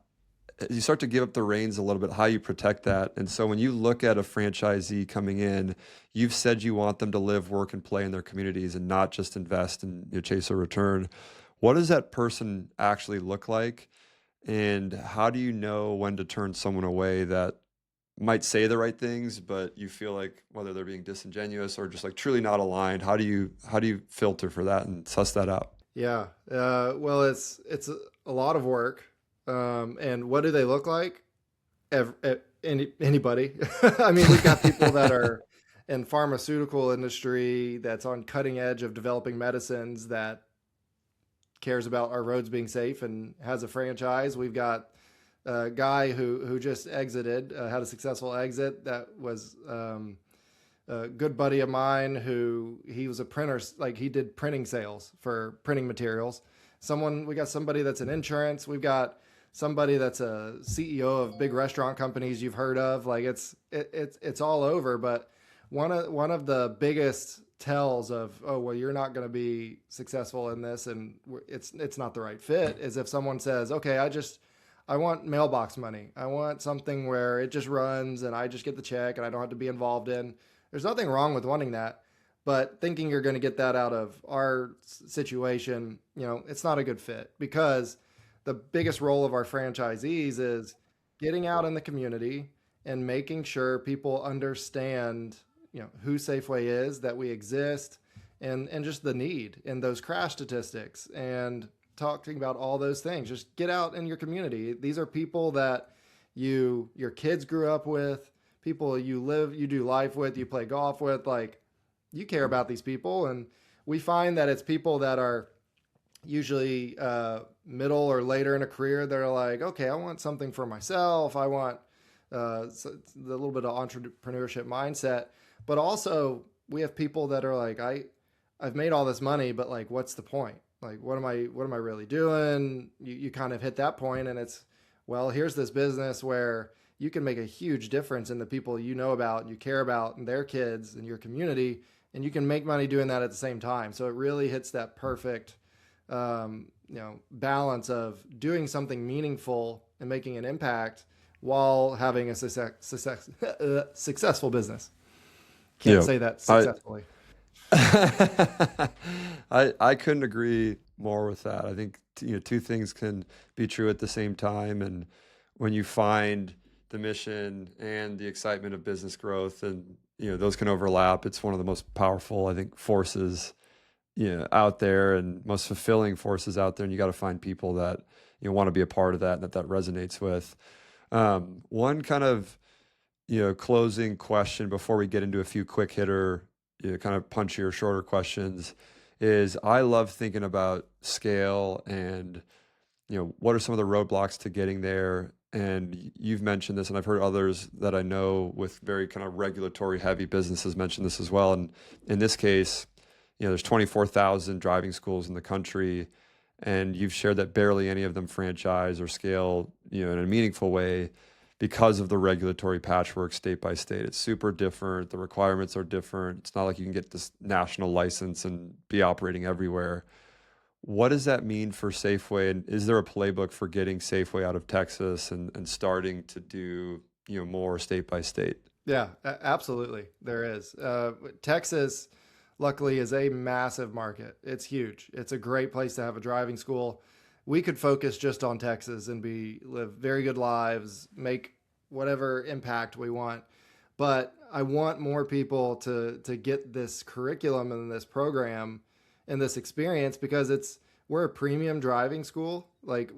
you start to give up the reins a little bit, how you protect that. And so when you look at a franchisee coming in, you've said you want them to live, work, and play in their communities and not just invest and chase a return. What does that person actually look like? And how do you know when to turn someone away that might say the right things, but you feel like whether they're being disingenuous or just like truly not aligned, how do you filter for that and suss that out? Yeah. Well, it's a lot of work. And what do they look like? Anybody. I mean, we've got people that are in pharmaceutical industry that's on cutting edge of developing medicines that cares about our roads being safe and has a franchise. We've got a guy who just exited, had a successful exit that was a good buddy of mine who he was a printer, like he did printing sales for printing materials. We got somebody that's in insurance. We've got somebody that's a CEO of big restaurant companies you've heard of. Like it's all over. But one of the biggest tells of, oh well, you're not going to be successful in this and it's not the right fit, is if someone says, okay, I want mailbox money. I want something where it just runs and I just get the check and I don't have to be involved in. There's nothing wrong with wanting that, but thinking you're going to get that out of our situation, it's not a good fit, because the biggest role of our franchisees is getting out in the community and making sure people understand, who Safeway is, that we exist, and just the need in those crash statistics, and talking about all those things. Just get out in your community. These are people that your kids grew up with, people you do life with, you play golf with, like you care about these people. And we find that it's people that are usually middle or later in a career. They're like, okay, I want something for myself. I want a little bit of entrepreneurship mindset. But also we have people that are like, I've made all this money, but like, what's the point? Like, what am I really doing? You kind of hit that point, and it's, well, here's this business where you can make a huge difference in the people you know about and you care about and their kids and your community, and you can make money doing that at the same time. So it really hits that perfect, balance of doing something meaningful and making an impact while having a successful business. Can't Yeah. say that I successfully. I couldn't agree more with that. I think two things can be true at the same time, and when you find the mission and the excitement of business growth, and those can overlap, it's one of the most powerful, I think, forces out there, and most fulfilling forces out there. And you got to find people that want to be a part of that and that resonates with. One kind of closing question before we get into a few quick hitter, kind of punchier, shorter questions, is I love thinking about scale and, what are some of the roadblocks to getting there? And you've mentioned this, and I've heard others that I know with very kind of regulatory heavy businesses mention this as well. And in this case, there's 24,000 driving schools in the country, and you've shared that barely any of them franchise or scale, in a meaningful way, because of the regulatory patchwork state by state. It's super different. The requirements are different. It's not like you can get this national license and be operating everywhere. What does that mean for Safeway? And is there a playbook for getting Safeway out of Texas and starting to do, more state by state? Yeah, absolutely. There is. Texas, luckily, is a massive market. It's huge. It's a great place to have a driving school. We could focus just on Texas and live very good lives, make whatever impact we want. But I want more people to get this curriculum and this program and this experience, because we're a premium driving school. Like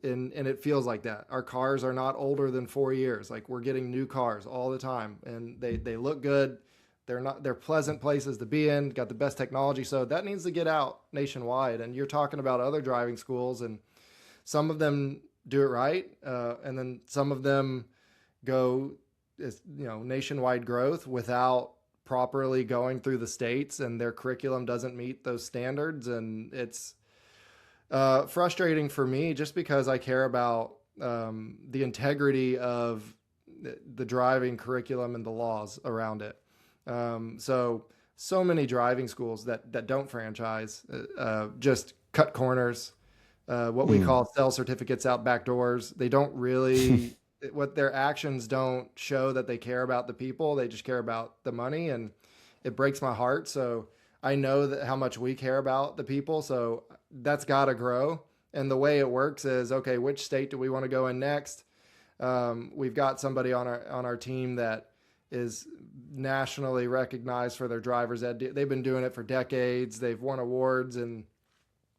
and it feels like that. Our cars are not older than 4 years. Like, we're getting new cars all the time, and they look good. They're pleasant places to be in, got the best technology. So that needs to get out nationwide. And you're talking about other driving schools, and some of them do it right. And then some of them go, nationwide growth without properly going through the states, and their curriculum doesn't meet those standards. And it's frustrating for me, just because I care about the integrity of the driving curriculum and the laws around it. So many driving schools that don't franchise, just cut corners, what we call sell certificates out back doors. They don't really, what their actions don't show that they care about the people. They just care about the money, and it breaks my heart. So I know that how much we care about the people. So that's got to grow. And the way it works is, okay, which state do we want to go in next? We've got somebody on our team that is nationally recognized for their driver's ed. They've been doing it for decades. They've won awards and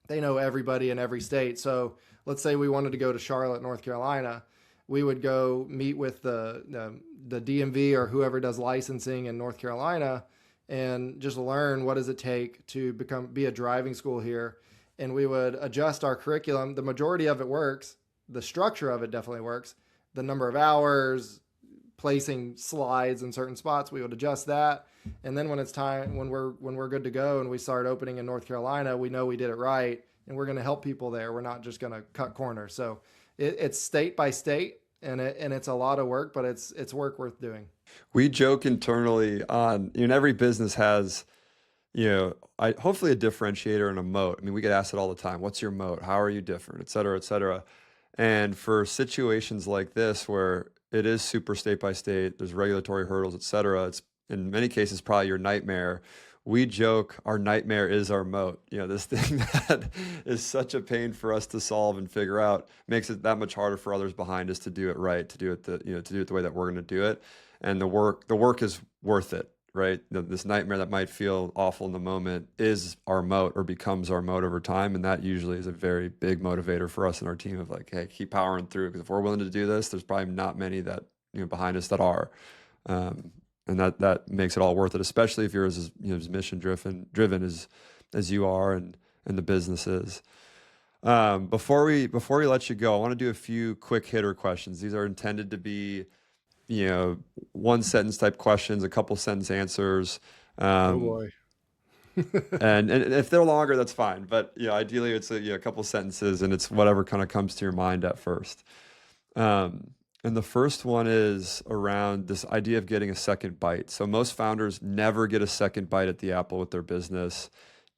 they know everybody in every state. So let's say we wanted to go to Charlotte, North Carolina. We would go meet with the DMV or whoever does licensing in North Carolina and just learn what does it take to be a driving school here. And we would adjust our curriculum. The majority of it works. The structure of it definitely works. The number of hours, placing slides in certain spots, we would adjust that. And then when it's time, when we're good to go and we start opening in North Carolina, we know we did it right and we're going to help people there. We're not just going to cut corners. So it's state by state, and it's a lot of work, but it's work worth doing. We joke internally on, every business has, hopefully a differentiator and a moat. I mean, we get asked it all the time. What's your moat? How are you different? Et cetera, et cetera. And for situations like this, where it is super state by state, there's regulatory hurdles, et cetera, it's in many cases probably your nightmare. We joke our nightmare is our moat. This thing that is such a pain for us to solve and figure out makes it that much harder for others behind us to do it right, to do it to do it the way that we're going to do it. And the work is worth it, right? This nightmare that might feel awful in the moment is our moat or becomes our moat over time. And that usually is a very big motivator for us and our team of like, hey, keep powering through. Because if we're willing to do this, there's probably not many that, behind us that are. And that makes it all worth it, especially if you're as mission driven as you are and the business is. Before we let you go, I want to do a few quick hitter questions. These are intended to be, one sentence type questions, a couple sentence answers. Oh boy. and if they're longer, that's fine. But ideally it's a couple sentences and it's whatever kind of comes to your mind at first. And the first one is around this idea of getting a second bite. So most founders never get a second bite at the apple with their business.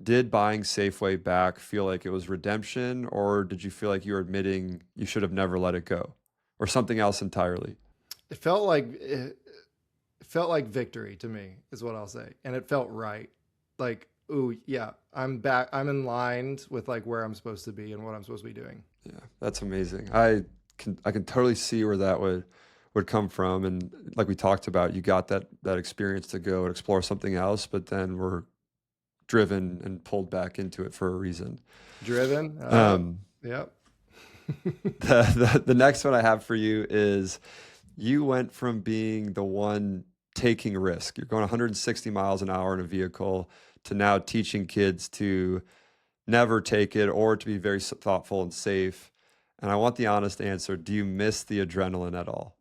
Did buying Safeway back feel like it was redemption, or did you feel like you were admitting you should have never let it go, or something else entirely? It felt like victory to me, is what I'll say, and it felt right. Like, ooh, yeah, I'm back. I'm in line with like where I'm supposed to be and what I'm supposed to be doing. Yeah, that's amazing. I can totally see where that would come from. And like we talked about, you got that experience to go and explore something else, but then we're driven and pulled back into it for a reason. Driven. Yep. The next one I have for you is you went from being the one taking risk. You're going 160 miles an hour in a vehicle to now teaching kids to never take it or to be very thoughtful and safe. And I want the honest answer. Do you miss the adrenaline at all?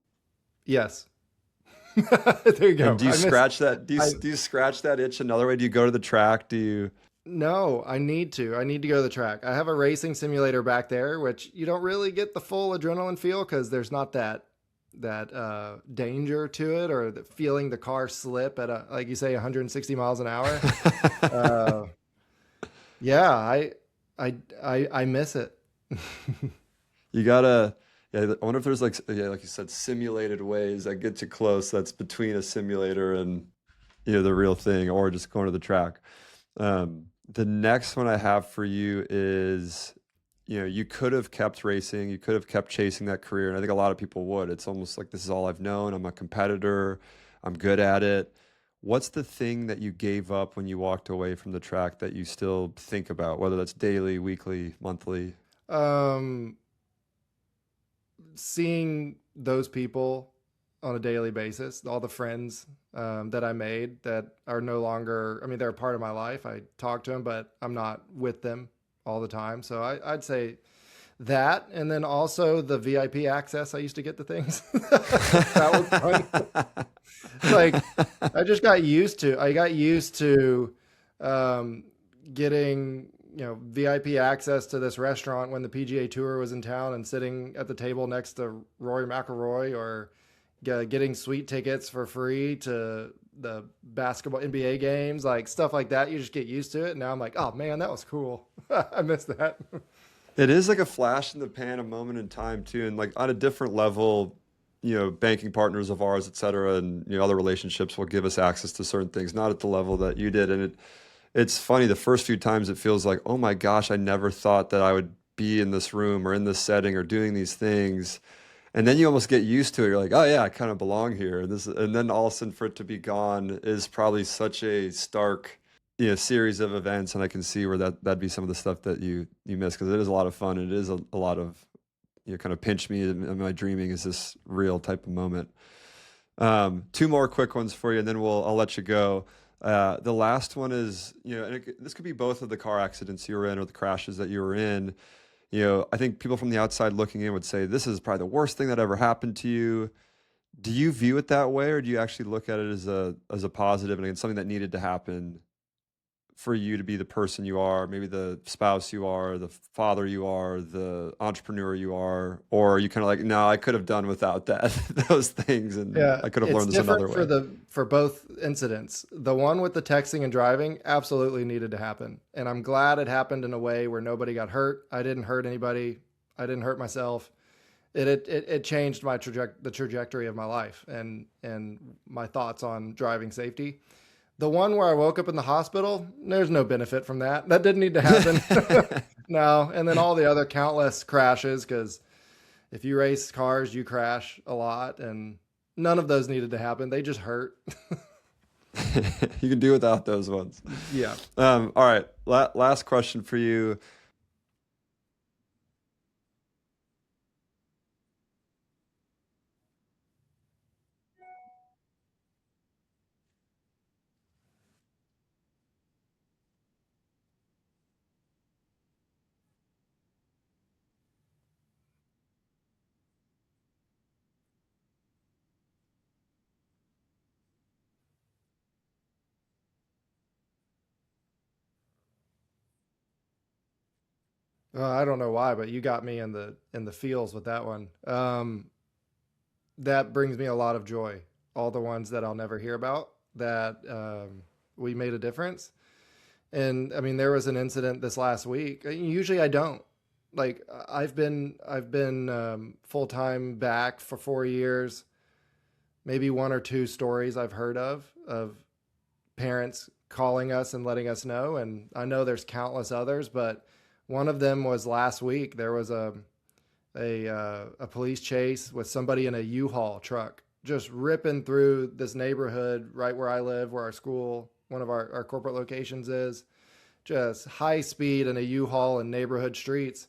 Yes. There you go. And do you scratch that? Do you scratch that itch another way? Do you go to the track? Do you? No, I need to. I need to go to the track. I have a racing simulator back there, which you don't really get the full adrenaline feel because there's not that danger to it or the feeling the car slip at like you say 160 miles an hour. Yeah, I miss it. You gotta, I wonder if there's like you said, simulated ways that get you close. That's between a simulator and the real thing, or just going to the track. The next one I have for you is, you could have kept racing, you could have kept chasing that career, and I think a lot of people would. It's almost like this is all I've known. I'm a competitor. I'm good at it. What's the thing that you gave up when you walked away from the track that you still think about, whether that's daily, weekly, monthly? Seeing those people on a daily basis, all the friends that I made that are no longer, I mean, they're a part of my life. I talk to them, but I'm not with them all the time. So I'd say that. And then also the VIP access I used to get to things. That was fun. Like I got used to getting VIP access to this restaurant when the PGA Tour was in town and sitting at the table next to Rory McIlroy, or getting sweet tickets for free to the basketball NBA games, like stuff like that. You just get used to it. Now I'm like, oh man, that was cool. I missed that. It is like a flash in the pan, a moment in time too. And like on a different level, banking partners of ours, et cetera, and other relationships will give us access to certain things, not at the level that you did. And it's funny, the first few times it feels like, oh my gosh, I never thought that I would be in this room or in this setting or doing these things. And then you almost get used to it. You're like, oh yeah, I kind of belong here. And then all of a sudden for it to be gone is probably such a stark, series of events. And I can see where that'd be some of the stuff that you miss, because it is a lot of fun. It is a lot of, kind of pinch me. Am I dreaming? Is this real type of moment? Two more quick ones for you, and then I'll let you go. The last one is, and this could be both of the car accidents you were in or the crashes that you were in. I think people from the outside looking in would say this is probably the worst thing that ever happened to you. Do you view it that way, or do you actually look at it as a positive and something that needed to happen for you to be the person you are, maybe the spouse you are, the father you are, the entrepreneur you are, or are you kind of like, no, I could have done without that, those things, and Yeah, I could have it's learned this another different way. for both incidents. The one with the texting and driving absolutely needed to happen, and I'm glad it happened in a way where nobody got hurt. I didn't hurt anybody. I didn't hurt myself. It changed the trajectory of my life and my thoughts on driving safety. The one where I woke up in the hospital, there's no benefit from that. That didn't need to happen. No, and then all the other countless crashes, because if you race cars, you crash a lot, and none of those needed to happen. They just hurt. You can do without those ones. Yeah. All right. Last question for you. I don't know why, but you got me in the feels with that one. That brings me a lot of joy. All the ones that I'll never hear about that we made a difference. And I mean, there was an incident this last week. Usually, I don't. Like I've been full time back for 4 years. Maybe one or two stories I've heard of parents calling us and letting us know, and I know there's countless others, but one of them was last week. There was a police chase with somebody in a U-Haul truck just ripping through this neighborhood right where I live, where our school, one of our corporate locations is, just high speed in a U-Haul in neighborhood streets.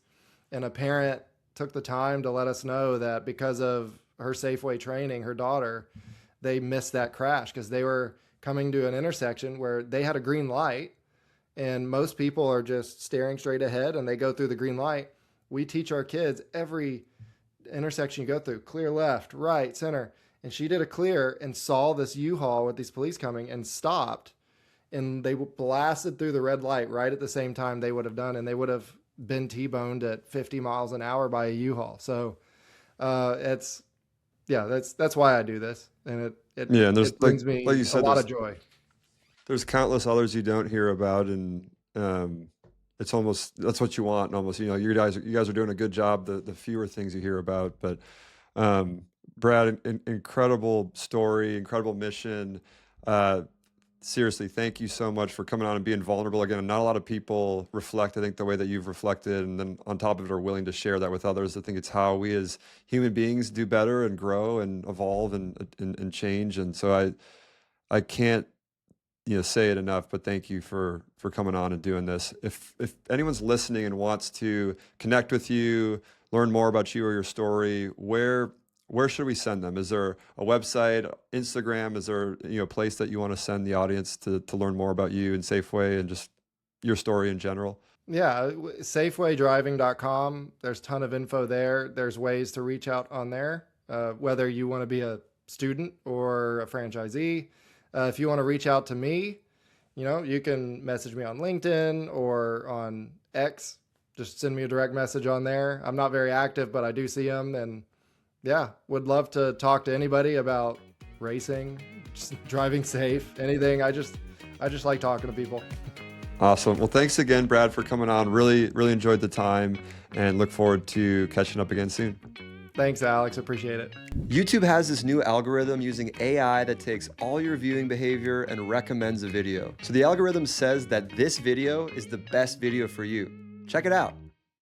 And a parent took the time to let us know that because of her Safeway training, her daughter, they missed that crash because they were coming to an intersection where they had a green light, and most people are just staring straight ahead and they go through the green light. We teach our kids every intersection you go through, clear left, right, center. And she did a clear and saw this U-Haul with these police coming and stopped, and they blasted through the red light right at the same time they would have done, and they would have been T-boned at 50 miles an hour by a U-Haul. So that's why I do this, and Yeah, and there's it brings me like you a said, lot of joy. there's countless others you don't hear about, and it's almost that's what you want. And almost, you guys are doing a good job. The fewer things you hear about, but Brad, incredible story, incredible mission. Seriously, thank you so much for coming on and being vulnerable again. And not a lot of people reflect, I think, the way that you've reflected, and then on top of it, are willing to share that with others. I think it's how we as human beings do better and grow and evolve and change. And so I can't say it enough, but thank you for coming on and doing this. If anyone's listening and wants to connect with you, learn more about you or your story, where should we send them? Is there a website, Instagram? Is there a place that you want to send the audience to learn more about you and Safeway and just your story in general? Yeah, SafewayDriving.com. There's a ton of info there. There's ways to reach out on there, whether you want to be a student or a franchisee. If you want to reach out to me, you can message me on LinkedIn or on X. Just send me a direct message on there. I'm not very active, but I do see them, and yeah, would love to talk to anybody about racing, just driving safe, anything. I just like talking to people. Awesome. Well, thanks again, Brad, for coming on. Really, really enjoyed the time, and look forward to catching up again soon. Thanks, Alex. Appreciate it. YouTube has this new algorithm using AI that takes all your viewing behavior and recommends a video. So the algorithm says that this video is the best video for you. Check it out.